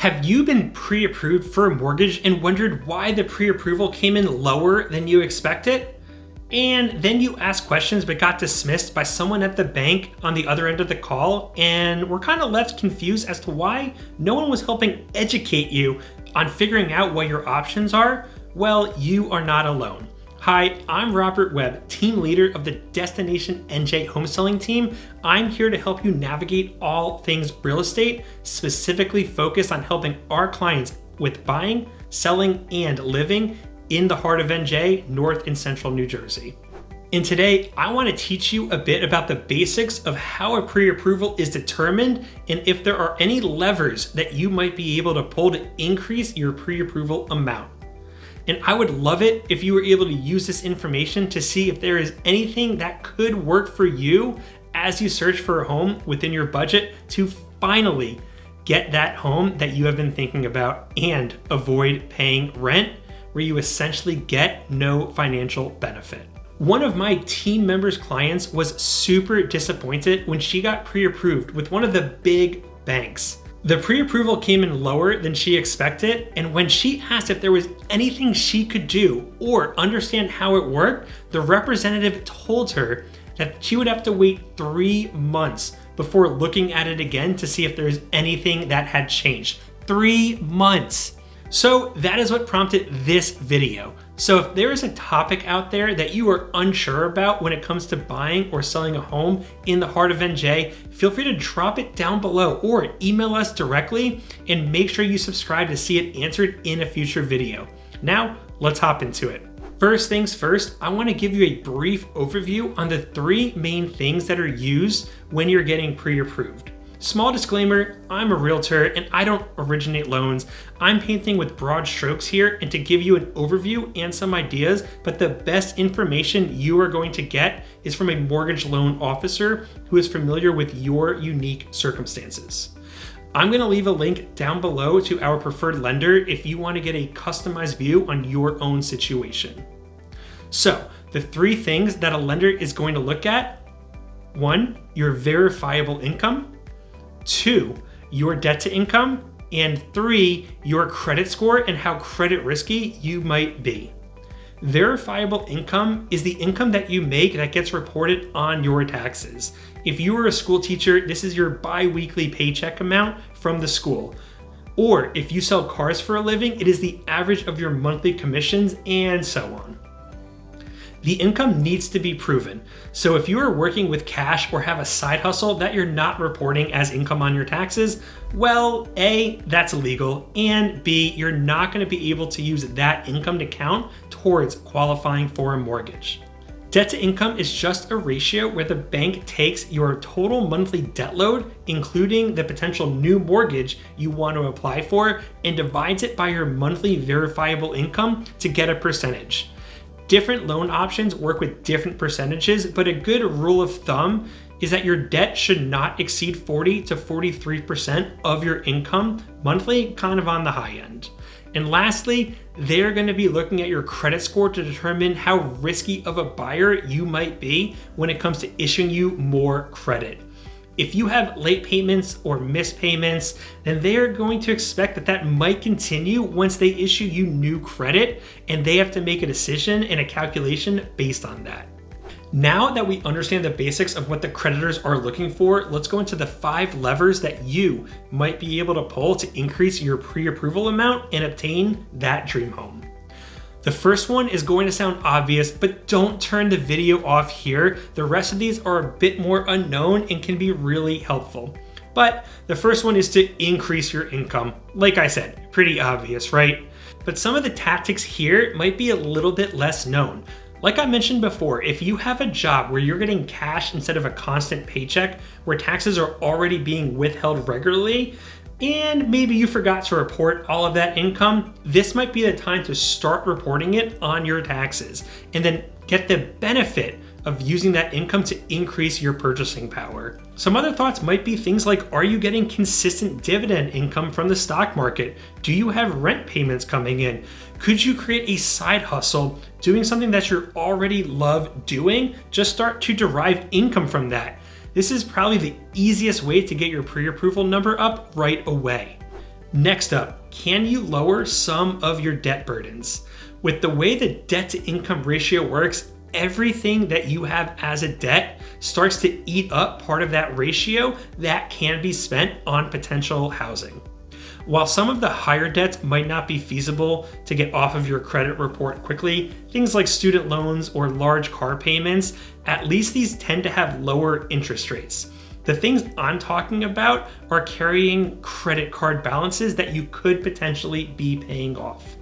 Have you been pre-approved for a mortgage and wondered why the pre-approval came in lower than you expected? And then you asked questions but got dismissed by someone at the bank on the other end of the call and were kind of left confused as to why no one was helping educate you on figuring out what your options are? Well, you are not alone. Hi, I'm Robert Webb, team leader of the Destination DNJ Home Selling Team. I'm here to help you navigate all things real estate, specifically focused on helping our clients with buying, selling, and living in the heart of NJ, North and Central New Jersey. And today, I want to teach you a bit about the basics of how a pre-approval is determined and if there are any levers that you might be able to pull to increase your pre-approval amount. And I would love it if you were able to use this information to see if there is anything that could work for you as you search for a home within your budget to finally get that home that you have been thinking about and avoid paying rent where you essentially get no financial benefit. One of my team members' clients was super disappointed when she got pre-approved with one of the big banks. The pre-approval came in lower than she expected, and when she asked if there was anything she could do or understand how it worked, the representative told her that she would have to wait 3 months before looking at it again to see if there's anything that had changed. 3 months. So that is what prompted this video. So if there is a topic out there that you are unsure about when it comes to buying or selling a home in the heart of NJ, feel free to drop it down below or email us directly and make sure you subscribe to see it answered in a future video. Now, let's hop into it. First things first, I want to give you a brief overview on the 3 main things that are used when you're getting pre-approved. Small disclaimer, I'm a realtor and I don't originate loans. I'm painting with broad strokes here and to give you an overview and some ideas, but the best information you are going to get is from a mortgage loan officer who is familiar with your unique circumstances. I'm going to leave a link down below to our preferred lender if you want to get a customized view on your own situation. So, the 3 things that a lender is going to look at: 1, your verifiable income; 2, your debt to income; and 3, your credit score and how credit risky you might be. Verifiable income is the income that you make that gets reported on your taxes. If you are a school teacher, this is your bi-weekly paycheck amount from the school. Or if you sell cars for a living, it is the average of your monthly commissions and so on. The income needs to be proven. So if you are working with cash or have a side hustle that you're not reporting as income on your taxes, well, A, that's illegal, and B, you're not going to be able to use that income to count towards qualifying for a mortgage. Debt to income is just a ratio where the bank takes your total monthly debt load, including the potential new mortgage you want to apply for, and divides it by your monthly verifiable income to get a percentage. Different loan options work with different percentages, but a good rule of thumb is that your debt should not exceed 40 to 43% of your income monthly, kind of on the high end. And lastly, they're going to be looking at your credit score to determine how risky of a buyer you might be when it comes to issuing you more credit. If you have late payments or missed payments, then they are going to expect that that might continue once they issue you new credit, and they have to make a decision and a calculation based on that. Now that we understand the basics of what the creditors are looking for, let's go into the 5 levers that you might be able to pull to increase your pre-approval amount and obtain that dream home. The first one is going to sound obvious, but don't turn the video off here. The rest of these are a bit more unknown and can be really helpful. But the first one is to increase your income. Like I said, pretty obvious, right? But some of the tactics here might be a little bit less known. Like I mentioned before, if you have a job where you're getting cash instead of a constant paycheck, where taxes are already being withheld regularly, and maybe you forgot to report all of that income, this might be the time to start reporting it on your taxes and then get the benefit of using that income to increase your purchasing power. Some other thoughts might be things like, are you getting consistent dividend income from the stock market? Do you have rent payments coming in? Could you create a side hustle doing something that you already love doing? Just start to derive income from that. This is probably the easiest way to get your pre-approval number up right away. Next up, can you lower some of your debt burdens? With the way the debt to income ratio works, everything that you have as a debt starts to eat up part of that ratio that can be spent on potential housing. While some of the higher debts might not be feasible to get off of your credit report quickly, things like student loans or large car payments, at least these tend to have lower interest rates. The things I'm talking about are carrying credit card balances that you could potentially be paying off.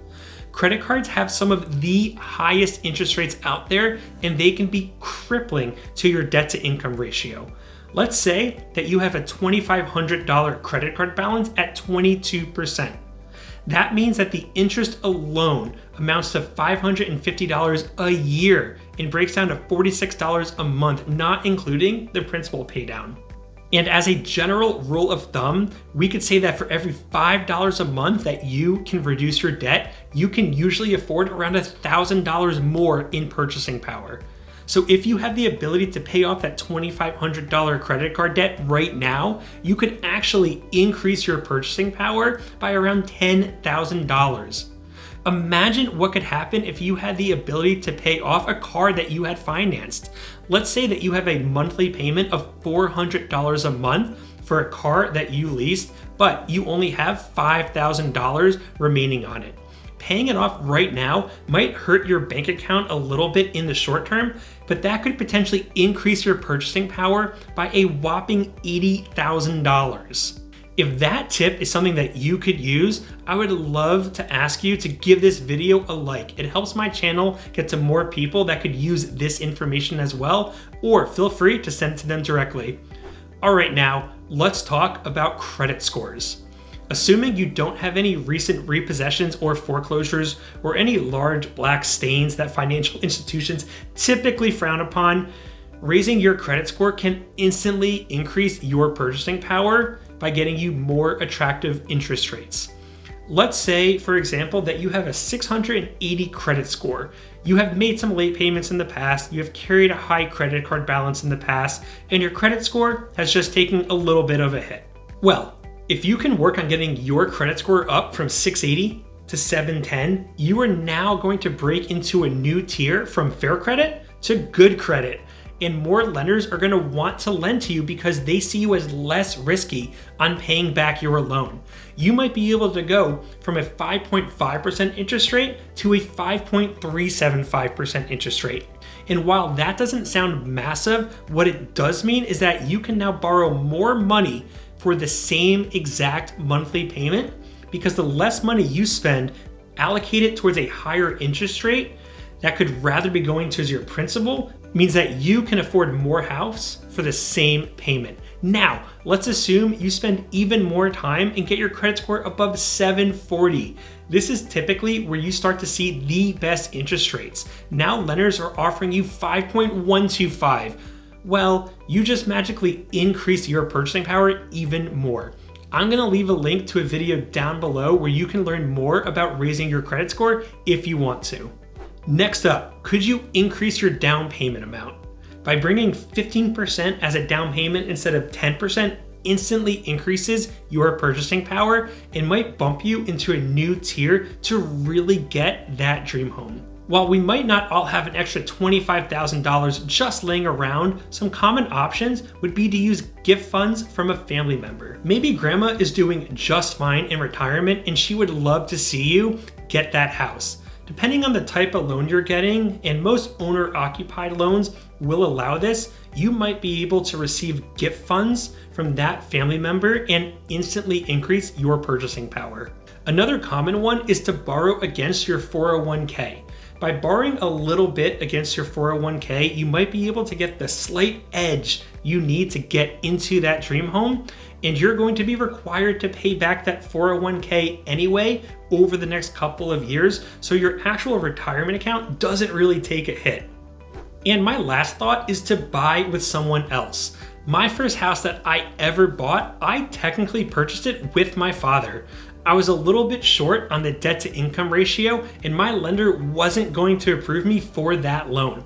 Credit cards have some of the highest interest rates out there, and they can be crippling to your debt to income ratio. Let's say that you have a $2,500 credit card balance at 22%. That means that the interest alone amounts to $550 a year and breaks down to $46 a month, not including the principal paydown. And as a general rule of thumb, we could say that for every $5 a month that you can reduce your debt, you can usually afford around $1,000 more in purchasing power. So if you have the ability to pay off that $2,500 credit card debt right now, you could actually increase your purchasing power by around $10,000. Imagine what could happen if you had the ability to pay off a car that you had financed. Let's say that you have a monthly payment of $400 a month for a car that you leased, but you only have $5,000 remaining on it. Paying it off right now might hurt your bank account a little bit in the short term, but that could potentially increase your purchasing power by a whopping $80,000. If that tip is something that you could use, I would love to ask you to give this video a like. It helps my channel get to more people that could use this information as well, or feel free to send it to them directly. All right, now let's talk about credit scores. Assuming you don't have any recent repossessions or foreclosures or any large black stains that financial institutions typically frown upon, raising your credit score can instantly increase your purchasing power by getting you more attractive interest rates. Let's say, for example, that you have a 680 credit score. You have made some late payments in the past, you have carried a high credit card balance in the past, and your credit score has just taken a little bit of a hit. Well, if you can work on getting your credit score up from 680 to 710, you are now going to break into a new tier from fair credit to good credit. And more lenders are going to want to lend to you because they see you as less risky on paying back your loan. You might be able to go from a 5.5% interest rate to a 5.375% interest rate. And while that doesn't sound massive, what it does mean is that you can now borrow more money for the same exact monthly payment, because the less money you spend, allocate it towards a higher interest rate that could rather be going towards your principal, means that you can afford more house for the same payment. Now, let's assume you spend even more time and get your credit score above 740. This is typically where you start to see the best interest rates. Now lenders are offering you 5.125. Well, you just magically increase your purchasing power even more. I'm gonna leave a link to a video down below where you can learn more about raising your credit score if you want to. Next up, could you increase your down payment amount? By bringing 15% as a down payment instead of 10% instantly increases your purchasing power and might bump you into a new tier to really get that dream home. While we might not all have an extra $25,000 just laying around, some common options would be to use gift funds from a family member. Maybe grandma is doing just fine in retirement and she would love to see you get that house. Depending on the type of loan you're getting, and most owner-occupied loans will allow this, you might be able to receive gift funds from that family member and instantly increase your purchasing power. Another common one is to borrow against your 401k. By borrowing a little bit against your 401k, you might be able to get the slight edge you need to get into that dream home, and you're going to be required to pay back that 401k anyway over the next couple of years, so your actual retirement account doesn't really take a hit. And my last thought is to buy with someone else. My first house that I ever bought, I technically purchased it with my father. I was a little bit short on the debt to income ratio, and my lender wasn't going to approve me for that loan.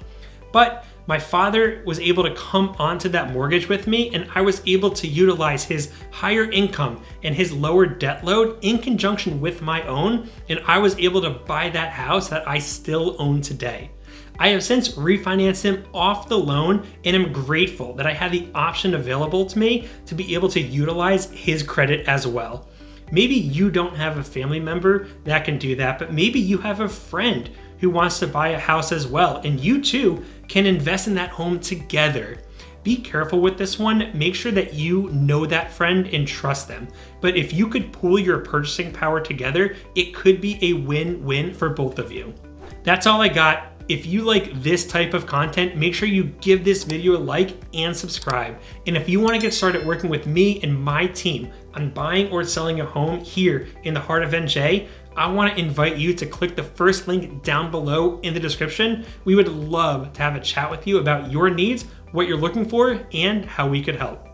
But My father was able to come onto that mortgage with me, and I was able to utilize his higher income and his lower debt load in conjunction with my own, and I was able to buy that house that I still own today. I have since refinanced him off the loan and am grateful that I had the option available to me to be able to utilize his credit as well. Maybe you don't have a family member that can do that, but maybe you have a friend who wants to buy a house as well, and you too can invest in that home together. Be careful with this one. Make sure that you know that friend and trust them. But if you could pool your purchasing power together, it could be a win-win for both of you. That's all I got. If you like this type of content, make sure you give this video a like and subscribe. And if you want to get started working with me and my team on buying or selling a home here in the heart of NJ, I want to invite you to click the first link down below in the description. We would love to have a chat with you about your needs, what you're looking for, and how we could help.